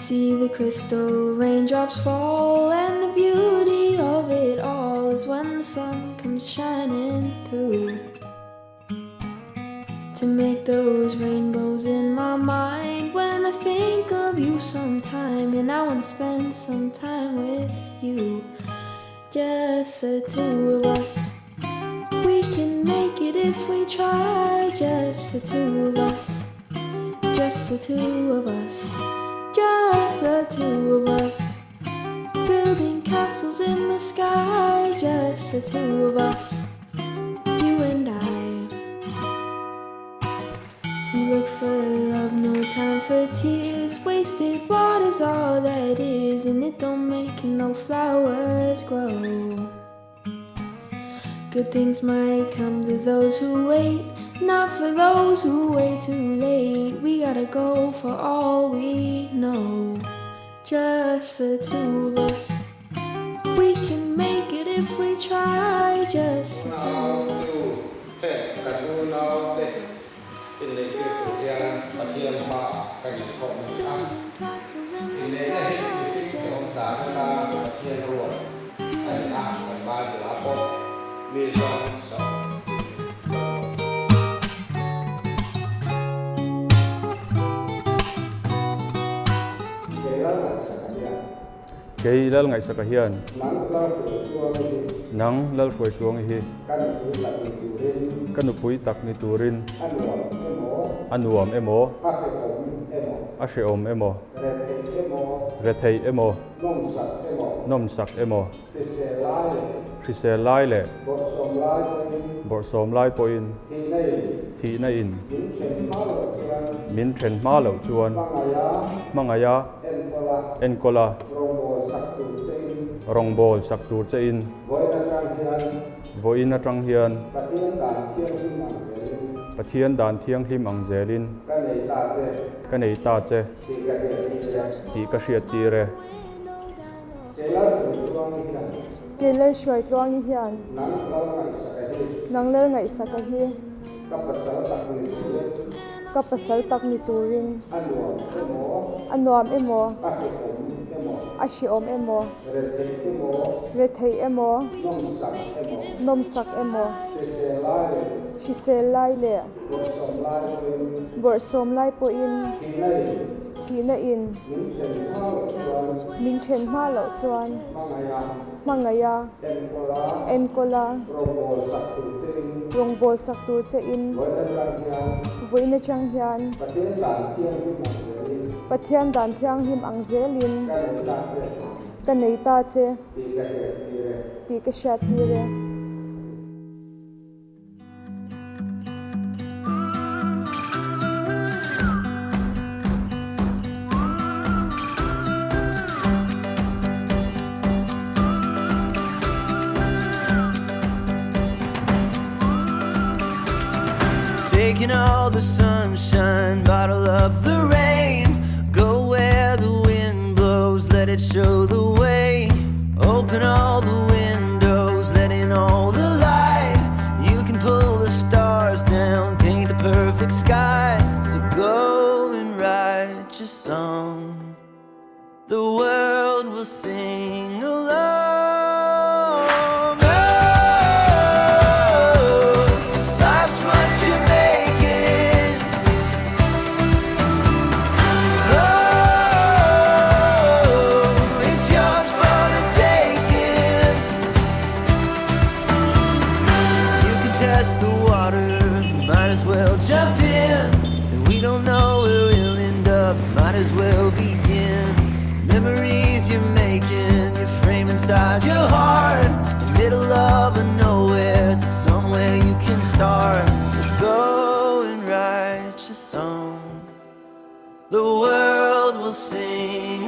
see the crystal raindrops fall, and the beauty of it all is when the sun comes shining through to make those rainbows in my mind. When I think of you sometime, and I want to spend some time with you, just the two of us. We can make it if we try, just the two of us. Just the two of us, just the two of us, building castles in the sky, just the two of us, you and I. We look for love, no time for tears, wasted water's all that is, and it don't make no flowers grow. Good things might come to those who wait, not for those who wait too late. We gotta go for all we know, just the two of us. We can make it if we try, just the two of us. Building castles in the sky, just the two of us. 给了ngày sa kahian nang lal khoi tuang hi kanu pui tak ni turin anuam emo asheom emo rethei emo nom sak emo thise lai le bor som lai poin thi na in min then ma lo chuan mangaya enkola rong bol sak tur che in voina tang hian pathian dan thiang hlim ang zelin ka nei ta che ti ka hriat ti re ke le shoi tuang hian nang le ngai sa ka hi ka pasal tak ni turin anuam emo ashiom emo rethei emo nom sak emo shisel lai le bor som lai po in thina in min then ma lo chuan mangaya enkola rong bol sak tu che in voina chang hian pathian dan thiang him ang zelin ka nei ta che ti ka sha ti re. Taking all the sunshine, bottle up the rain. Go where the wind blows, let it show the way. Open all the windows, let in all the light. You can pull the stars down, paint the perfect sky. So go and write your song. The world will sing along. Inside your heart, the middle of a nowhere, so somewhere you can start. So go and write your song. The world will sing.